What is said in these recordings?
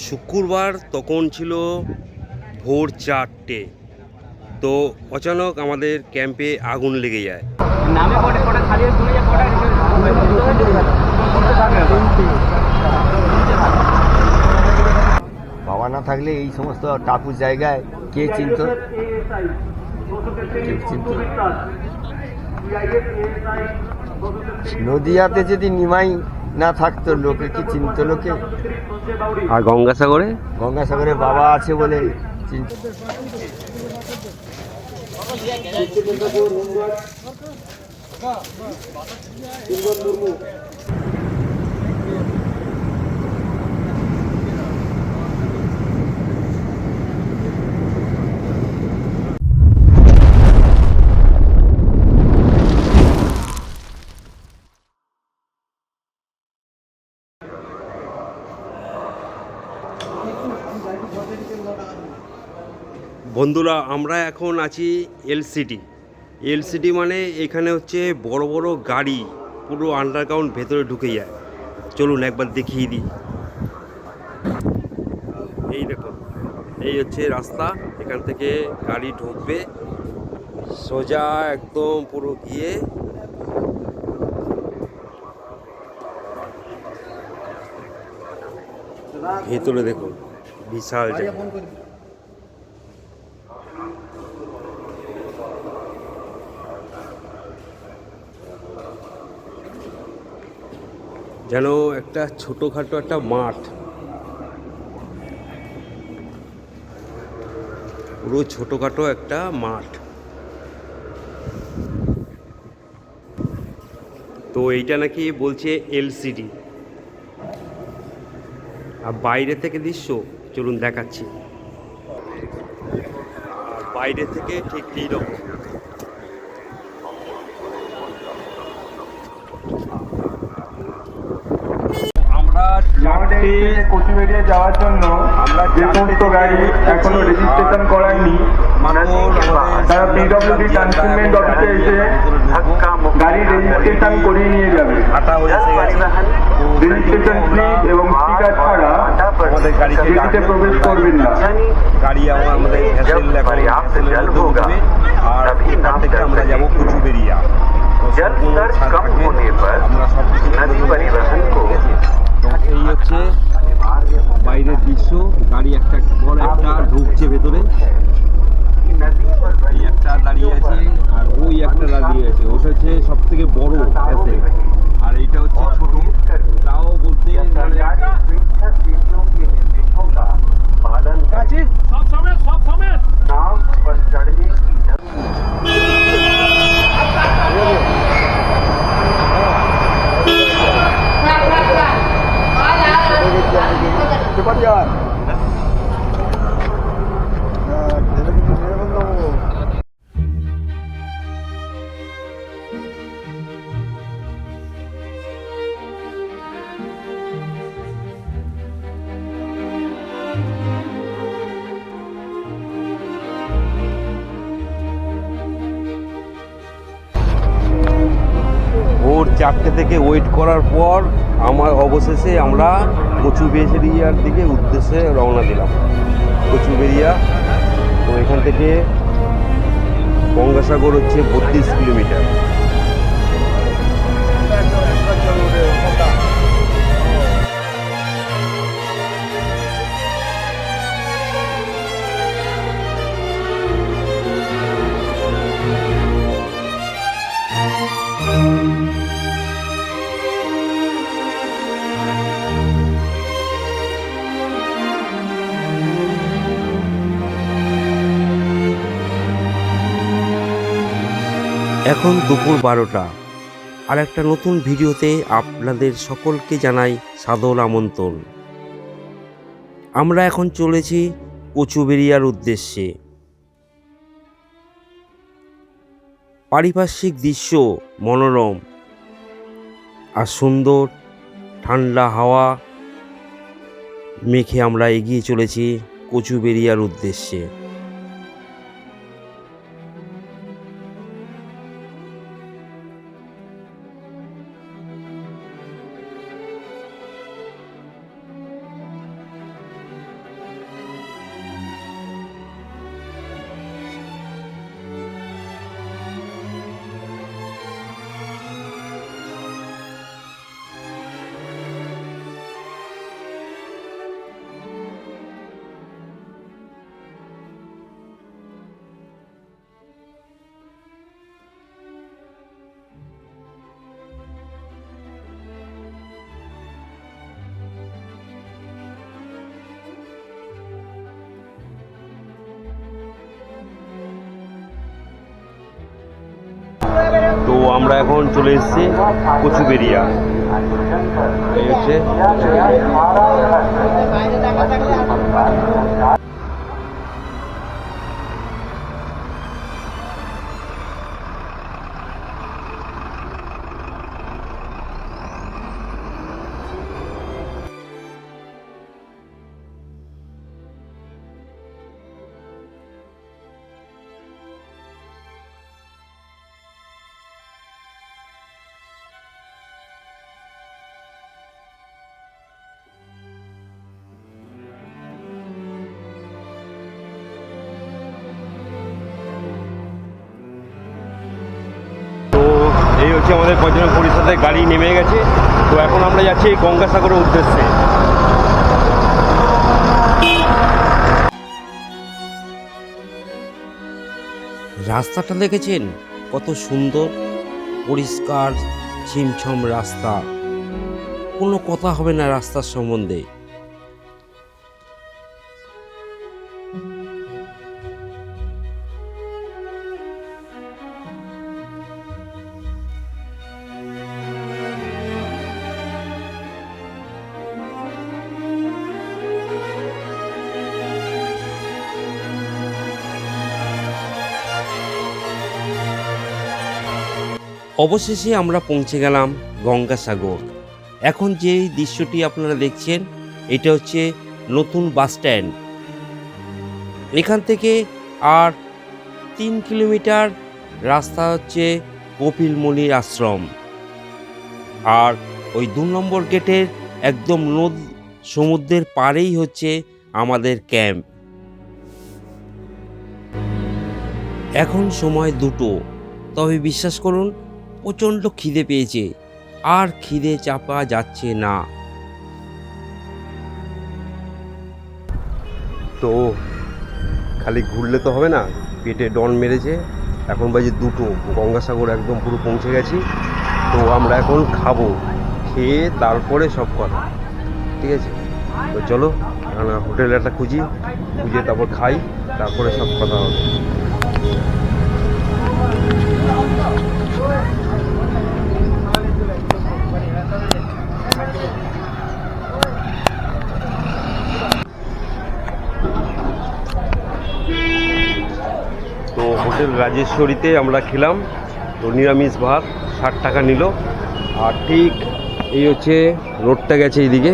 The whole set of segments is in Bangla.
শুক্রবার তখন ছিল ভোর 4টে। তো অচানক আমাদের ক্যাম্পে আগুন লেগে যায়। বাবা না থাকলে এই সমস্ত টাপুর জায়গায় কে চিনত? নদিয়াতে যদি নিমাই না থাকতো লোকে কি চিনত? লোকে আর গঙ্গাসাগরে গঙ্গাসাগরে বাবা আছে বলে চিনত। বন্ধুরা, আমরা এখন আছি এলসিটি মানে এখানে হচ্ছে বড় বড় গাড়ি পুরো আন্ডারগ্রাউন্ড ভেতরে ঢুকে যায়। চলুন একবার দেখিয়ে দিই। এই দেখুন, এই হচ্ছে রাস্তা, এখান থেকে গাড়ি ঢুকবে সোজা একদম পুরো গিয়ে ভেতরে। দেখুন বিশাল জায়গা। যেন একটা ছোটোখাটো একটা মাঠ, পুরো ছোটোখাটো একটা মাঠ। তো এইটা নাকি বলছে এলসিডি। আর বাইরে থেকে দৃশ্য চলুন দেখাচ্ছি। বাইরে থেকে ঠিক এইরকম। আমরা কোচবিহার যাওয়ার জন্য আমরা যে সমস্ত গাড়ি এখনো রেজিস্ট্রেশন করায়নি তারা পিডব্লিউডি ট্রান্সপোর্টমেন্ট অফিসে এসে গাড়ি রেজিস্ট্রেশন করিয়ে নিয়ে যাবে। রেজিস্ট্রেশন স্লিপ এবং স্টিকার ছাড়া আমাদের গাড়িতে প্রবেশ করবেন না। গাড়ি আমাদের আর এখান থেকে আমরা যাবো কচুবেড়িয়া। আমরা সব কিছু। এই হচ্ছে বাইরের দৃশ্য। গাড়ি একটা বড় একটা ঢুকছে ভেতরে, এই একটা দাঁড়িয়ে আছে আর ওই একটা দাঁড়িয়ে আছে। ওটা হচ্ছে সব থেকে বড় অ্যাসেট, আর এইটা হচ্ছে ছোট। তাও বলতে ভোর 4টে থেকে ওয়েট করার পর অবশেষে আমরা কচুবেড়িয়ার দিকে উদ্দেশ্যে রওনা দিলাম। কচুবেড়িয়া, তো এখান থেকে গঙ্গাসাগর হচ্ছে 32 কিলোমিটার। এখন দুপুর 12টা। আর একটা নতুন ভিডিওতে আপনাদের সকলকে জানাই সাদর আমন্ত্রণ। আমরা এখন চলেছি কচুবেড়িয়ার উদ্দেশ্যে। পারিপার্শ্বিক দৃশ্য মনোরম আর সুন্দর, ঠান্ডা হাওয়া মেখে আমরা এগিয়ে চলেছি কচুবেড়িয়ার উদ্দেশ্যে। আমরা এখন চলে এসেছি কচুবেড়িয়া। এই হচ্ছে এই হচ্ছে আমাদের পর্যটন পরিষদের গাড়ি নেমে গেছে। তো এখন আমরা যাচ্ছি গঙ্গাসাগরের উদ্দেশ্যে। রাস্তাটা দেখেছেন কত সুন্দর, পরিষ্কার ছিমছম রাস্তা, কোনো কথা হবে না রাস্তার সম্বন্ধে। অবশেষে আমরা পৌঁছে গেলাম গঙ্গাসাগর। এখন যেই দৃশ্যটি আপনারা দেখছেন এটা হচ্ছে নতুন বাস স্ট্যান্ড। এখান থেকে আর 3 কিলোমিটার রাস্তা হচ্ছে কপিলমুনির আশ্রম, আর ওই 2 নম্বর গেটের একদম সমুদ্রের পাড়েই হচ্ছে আমাদের ক্যাম্প। এখন সময় 2টো, তবে বিশ্বাস করুন প্রচণ্ড খিদে পেয়েছে, আর খিদে চাপা যাচ্ছে না। তো খালি ঘুরলে তো হবে না, পেটে ডন মেরেছে। এখন বাজে 2টো, গঙ্গাসাগর একদম পুরো পৌঁছে গেছি। তো আমরা এখন খাবো, খেয়ে তারপরে সব কথা, ঠিক আছে? তো চলো হোটেল একটা খুঁজে তারপর খাই, তারপরে সব কথা হবে। তো হোটেল রাজেশ্বরীতে আমরা খেলাম। তো নিরামিষ ভাত 60 টাকা নিল। আর ঠিক এই হচ্ছে রোডটা গেছে এইদিকে,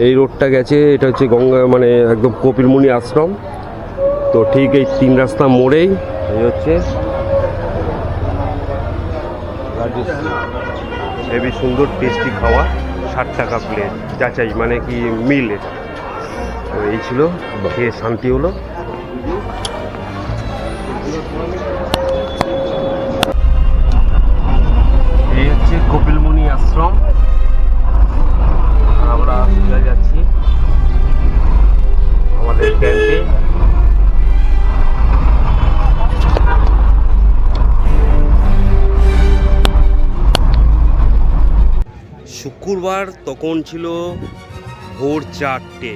এই রোডটা গেছে, এটা হচ্ছে গঙ্গা মানে একদম কপিলমুনি আশ্রম। তো ঠিক এই 3 রাস্তা মোড়েই এই হচ্ছে হেবি সুন্দর টেস্টি খাওয়া, 60 টাকা প্লেট, যাচাই মানে কি মিল এটা। তো এই ছিল, খেয়ে শান্তি হলো। এই হচ্ছে কপিলমুনি আশ্রম, আমরা সোজা যাচ্ছি আমাদের ক্যাম্পে। শুক্রবার তখন ছিল ভোর 4টে।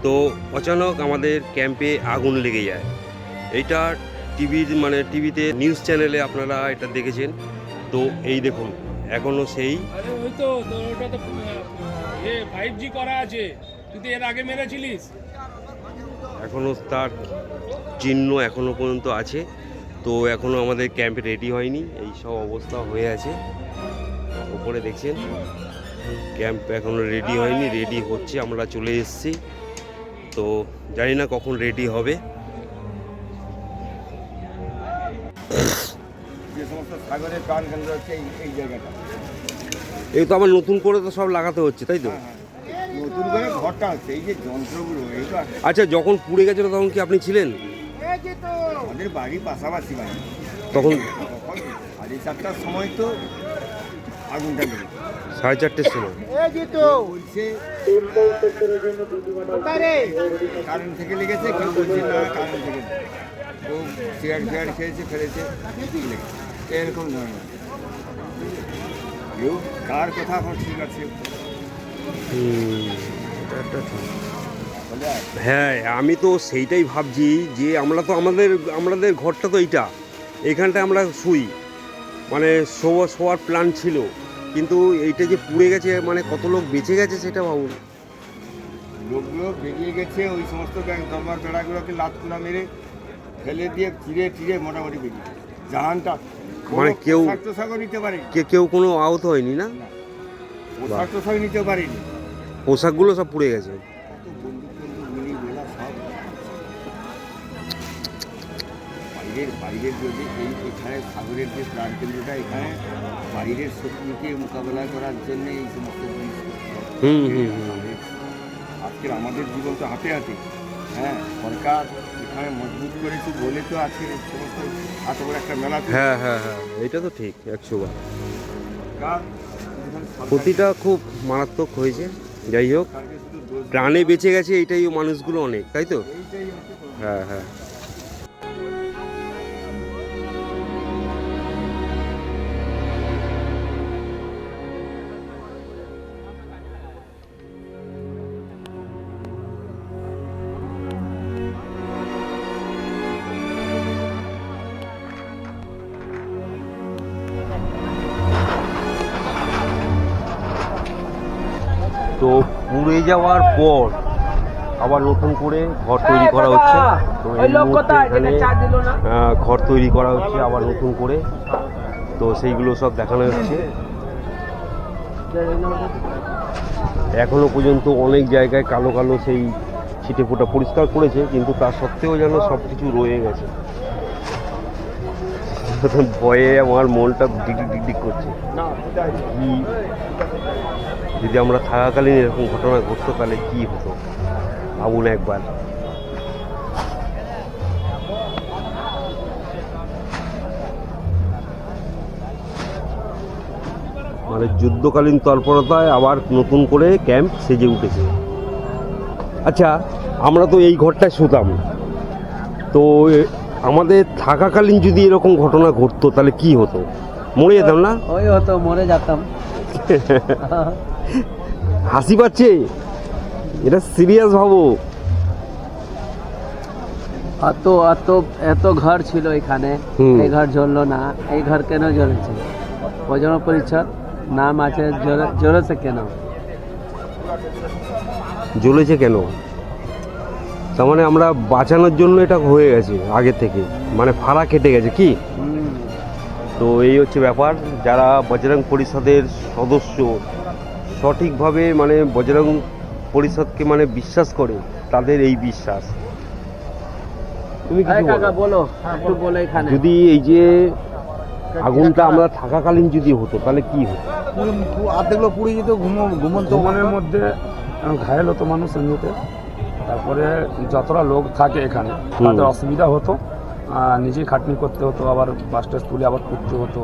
তো অচানক আমাদের ক্যাম্পে আগুন লেগে যায়। এইটা টিভিতে নিউজ চ্যানেলে আপনারা এটা দেখেছেন। তো এই দেখুন এখনো সেই ওটা তো 5G করা আছে, তুই তো এর আগে মেরেছিলিস। এখনো তার চিহ্ন এখনো পর্যন্ত আছে। তো এখনো আমাদের ক্যাম্পে রেডি হয়নি, এই সব অবস্থা হয়ে আছে। উপরে দেখছেন ক্যাম্প এখনো রেডি হয়নি, রেডি হচ্ছে, আমরা চলে এসেছি। তো জানি না কখন রেডি হবে। যে সমস্ত সাগরের প্রাণকেন্দ্র হচ্ছে এই জায়গাটা। এই তো আবার নতুন করে তো সব লাগাতে হচ্ছে, তাই তো? নতুন করে ঘরটা হচ্ছে, এই যে যন্ত্রগুলো এইটা আচ্ছা, যখন পুড়ে গেছিল তখন কি আপনি ছিলেন? আমাদের বাড়ি পাশাপাশি বাড়ি। তখন 4:30টার সময় তো আগুনটা লেগে 4:30টার সময় বলছে কারেন্ট থেকে লেগেছে, কেউ বলছে না কারেন্ট থেকে, ও চেয়ার খেয়েছে ফেলেছে, এরকম ধরনের। কেউ কার কথা এখন ঠিক আছে। হ্যাঁ, আমি তো সেইটাই ভাবছি যে আমরা তো আমাদের ঘরটা তো এইটা, এইখানটায় আমরা শুই। মানে শোয়ার প্ল্যান ছিল, কিন্তু এইটা যে পুড়ে গেছে মানে কত লোক বেঁচে গেছে সেটা ভাবুন। লোকগুলো বেরিয়ে গেছে, ওই সমস্ত দরবার বেড়াগুলোকে লাতকুলা মেরে ফেলে দিয়ে চিড়ে মোটামুটি বেরিয়ে গেছে। জাহানটা মানে কেউ পোশাক নিতে পারেনি, কেউ কোনো আহত হয়নি না? পোশাক নিতে পারেনি, পোশাকগুলো সব পুড়ে গেছে। বাইরের যদি এখানে সাগরের যে প্রাণ কেন্দ্রটা, এখানে বাইরের শত্রুকে মোকাবেলা করার জন্য এই সমস্ত জিনিস আজকের আমাদের জীবন তো হাতে হাতে। হ্যাঁ, সরকার এখানে মজবুত করেছে বলে তো আজকে সমস্ত এত বড় একটা মেলা। হ্যাঁ, এটা তো ঠিক 100 বার। ক্ষতিটা খুব মারাত্মক হয়েছে। যাই হোক, প্রাণে বেঁচে গেছে এইটাই মানুষগুলো অনেক, তাই তো? হ্যাঁ। তো পুড়ে যাওয়ার পর আবার নতুন করে ঘর তৈরি করা হচ্ছে। তো এই মুহূর্তে এখানে ঘর তৈরি করা হচ্ছে আবার নতুন করে, তো সেইগুলো সব দেখানো হচ্ছে। এখনো পর্যন্ত অনেক জায়গায় কালো কালো সেই ছিটে ফোটা পরিষ্কার করেছে, কিন্তু তা সত্ত্বেও যেন সব কিছু রয়ে গেছে। ভয়ে আমার মনটা ডিগ করছে। কি যদি আমরা থাকাকালীন এরকম ঘটনা ঘটতো তাহলে কি হতো ভাবুন একবার। মানে যুদ্ধকালীন তৎপরতায় আবার নতুন করে ক্যাম্প সেজে উঠেছে। আচ্ছা, আমরা তো এই ঘরটায় শুতাম, তো আমাদের থাকাকালীন যদি এরকম ঘটনা ঘটতো তাহলে কি হতো? মরে যেতাম না? ওই হতো, মরে যেতাম। হাসি পাচ্ছে, এটা সিরিয়াস ভাবো। এত ঘর ছিল এখানে, এই ঘর জ্বললো না। এই ঘর কেন জ্বলেছে? প্রজন্ম পরিচ্ছদ নাম আছে, জ্বলেছে কেন? জ্বলেছে কেন? তার মানে আমরা বাঁচানোর জন্য এটা হয়ে গেছে আগে থেকে, মানে ফাড়া কেটে গেছে কি? তো এই হচ্ছে ব্যাপার। যারা বজরং পরিষদের সদস্য, সঠিকভাবে মানে বজরং পরিষদকে মানে বিশ্বাস করে, তাদের এই বিশ্বাস। তুমি কি বলো, একটু বলো। এখানে যদি এই যে আগুনটা আমরা থাকাকালীন যদি হতো তাহলে কি হতো? আর্ধেকগুলো পুড়ে যেত, ঘুমন্ত মনের মধ্যে ঘায়েল হতো মানুষ এমনিতে। তারপরে যতটা লোক থাকে এখানে তাদের অসুবিধা হতো, নিজেই খাটনি করতে হতো, আবার বাস টাস তুলে আবার করতে হতো,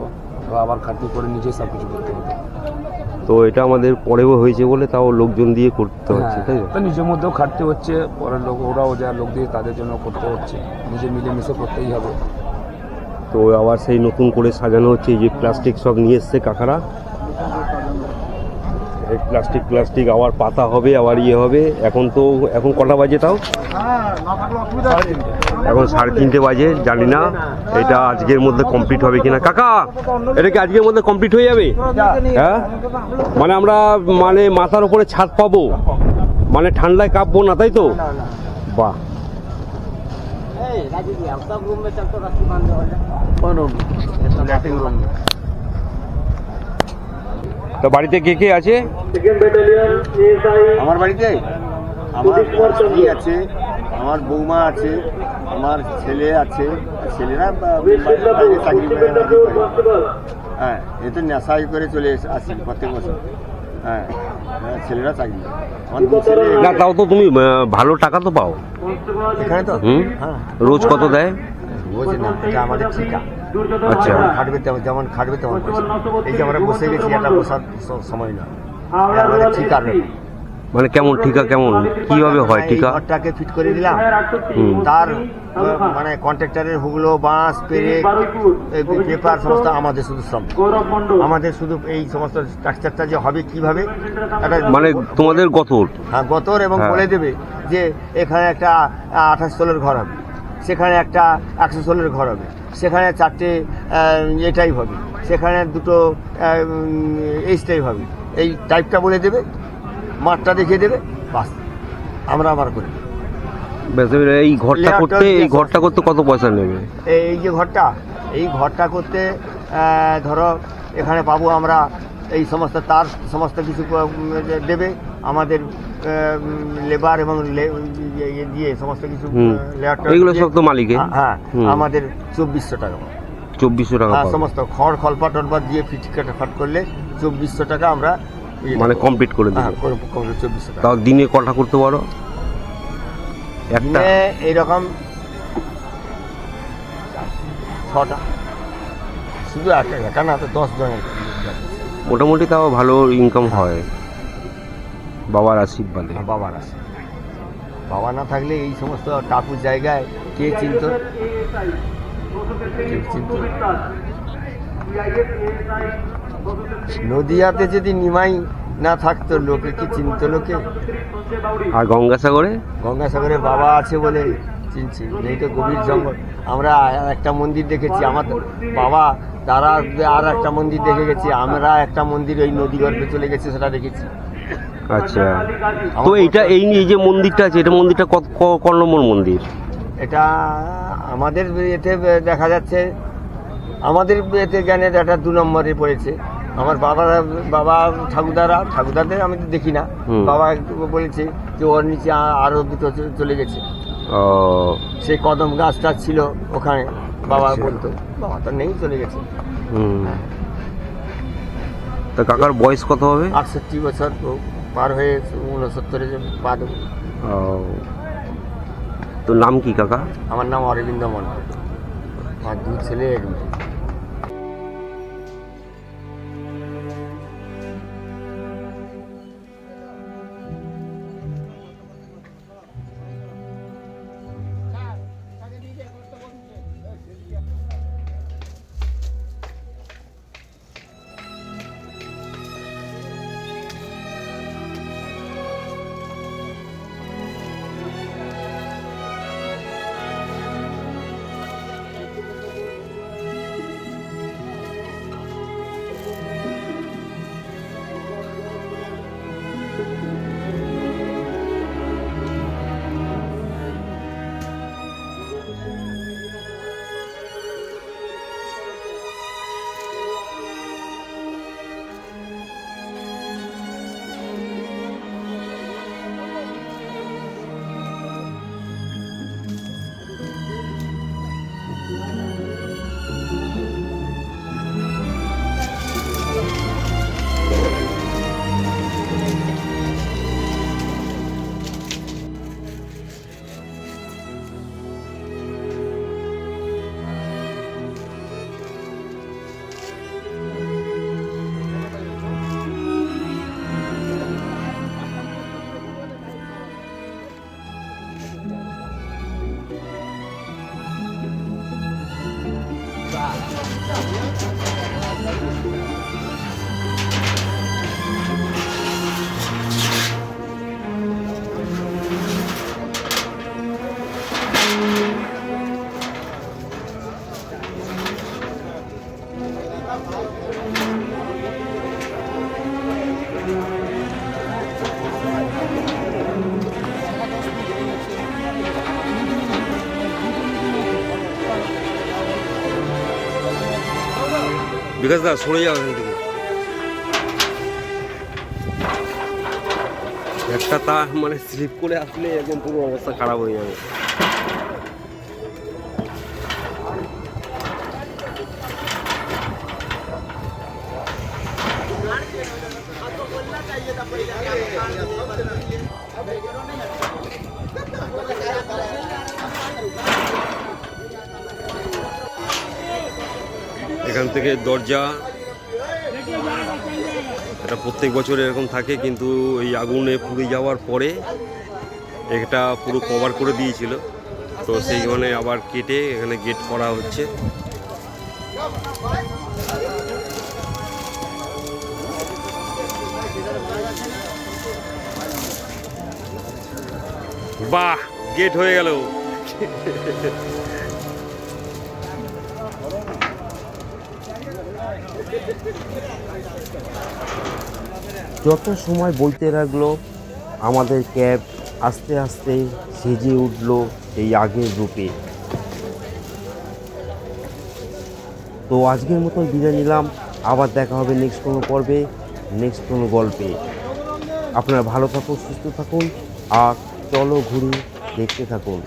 আবার খাটনি করে নিজেই সব কিছু করতে হতো। তো এটা আমাদের পরেও হয়েছে বলে তাও লোকজন দিয়ে করতে হচ্ছে, তাই তো নিজের মধ্যেও খাটতে হচ্ছে, পরের লোক ওরাও যা লোক দিয়ে তাদের জন্য করতে হচ্ছে, নিজে মিলেমিশে করতেই হবে। তো আবার সেই নতুন করে সাজানো হচ্ছে। এই যে প্লাস্টিক সব নিয়ে এসছে কাকারা, এই প্লাস্টিক আবার পাতা হবে, আবার ইয়ে হবে। এখন কটা বাজে তাও? এখন 3:30 বাজে। জানি না এটা আজকের মধ্যে কমপ্লিট হবে কিনা। কাকা, এটা কি আজকের মধ্যে কমপ্লিট হয়ে যাবে? হ্যাঁ, মানে আমরা মানে মাথার উপরে ছাদ পাবো, মানে ঠান্ডায় কাঁপবো না, তাই তো? বাহ। তো বাড়িতে কে কে আছে? আমার বাড়িতে আমার স্ত্রী আছে, আমার বৌমা আছে, আমার ছেলে আছে। ছেলেরা বাইরে চাকরি করে। হ্যাঁ, এ তো নেশাই করে চলে আসি প্রত্যেক বছর। হ্যাঁ, ছেলেরা চাকরি করে। আমার দু ছেলে। না, তাও তো তুমি ভালো টাকা তো পাও এখানে তো। হ্যাঁ, রোজ কত দেয়? রোজ না, এটা আমাদের ঠিকা। আচ্ছা, যেমন খাটবে তেমন পয়সা। এই যে আমরা বসে গেছি, এটা বসার সময় না, আমাদের ঠিকা। মানে কেমন ঠিকা, কেমন কিভাবে হয় ঠিকা? ঘরটাকে ফিট করে দিলাম, তার মানে কন্ট্রাক্টরের হুগলো, বাঁশ, পেরেক, পেপার সমস্ত আমাদের শুধু শ্রম, আমাদের শুধু এই সমস্ত স্ট্রাকচারটা যে হবে কিভাবে, মানে তোমাদের গতর? হ্যাঁ, গতর। এবং বলে দেবে যে এখানে একটা 28 তলের ঘর হবে, সেখানে একটা 116 ঘর হবে, সেখানে 4টে এটাই হবে, সেখানে 2টো এই টাইপ হবে, এই টাইপটা বলে দেবে, মাঠটা দেখিয়ে দেবে, বাস আমরা আবার করি। ব্যাস, এবার এই ঘরটা করতে কত পয়সা নেবে? এই যে ঘরটা করতে ধরো এখানে পাবো আমরা এই সমস্ত তার সমস্ত কিছু দেবে আমাদের লেবার এবং দিয়ে সমস্ত কিছু এগুলো সব তো মালিকের। হ্যাঁ, আমাদের 2400 টাকা। 2400 টাকা হ্যাঁ, সমস্ত খড় খলপা টলপা দিয়ে ফাট করলে 2400 টাকা আমরা মানে কমপ্লিট করে দিই। 2400 টাকা। তাও দিনে কটা করতে পারো? একটা এইরকম 6টা, শুধু একা না, তো 10 জনের মোটামুটি তাও ভালো ইনকাম হয় বাবার আশীর্বাদে। বাবার আছে, বাবা না থাকলে এই সমস্ত টাপুর জায়গায় কে চিনত? নদিয়াতে যদি নিমাই না থাকতো লোকে কি চিনত? লোকে। আর গঙ্গাসাগরে বাবা আছে বলে চিনছি, এই তো গভীর জঙ্গল। আমরা একটা মন্দির দেখেছি, আমার বাবা তারা আর একটা মন্দির দেখে গেছি, আমরা একটা মন্দির ওই নদী গর্ভে চলে গেছি, সেটা দেখেছি। আচ্ছা, তো এই যে মন্দিরটা আছে, এটা মন্দিরটা কত নম্বর মন্দির? এটা আমাদের এতে দেখা যাচ্ছে, আমাদের এতে জ্ঞানে এটা 2 নম্বরে পড়েছে। আমার বাবা ঠাকুরদাদের আমি তো দেখি না, বাবা বলেছে যে ওর নিচে আরো 2টো চলে গেছে। সেই কদম গাছটা ছিল ওখানে, বাবা বলতো, বাবা তো নেই, চলে গেছে। তা কাকার বয়স কত হবে? 68 বছর পার হয়ে 69-এ পা দেবো। তো নাম কি কাকা? আমার নাম অরবিন্দ মন্ডল, আমার 2 ছেলে 1 মেয়ে। বিকাশ দা সরে যাও এখান থেকে। একটা তার মানে স্লিপ করে আসলে একদম পুরো অবস্থা খারাপ হয়ে যাবে। এখান থেকে দরজা, এটা প্রত্যেক বছর এরকম থাকে, কিন্তু এই আগুনে পুড়ে যাওয়ার পরে এটা পুরো কভার করে দিয়েছিল, তো সেইখানে আবার কেটে এখানে গেট করা হচ্ছে। বাহ, গেট হয়ে গেল। যত সময় বইতে লাগলো আমাদের ক্যাব আস্তে আস্তে সেজে উঠল সেই আগের রূপে। তো আজকের মতন বিদায় নিলাম, আবার দেখা হবে নেক্সট কোনো পর্বে, নেক্সট কোনো গল্পে। আপনারা ভালো থাকুন, সুস্থ থাকুন, আর চলো ঘুরে দেখতে থাকুন।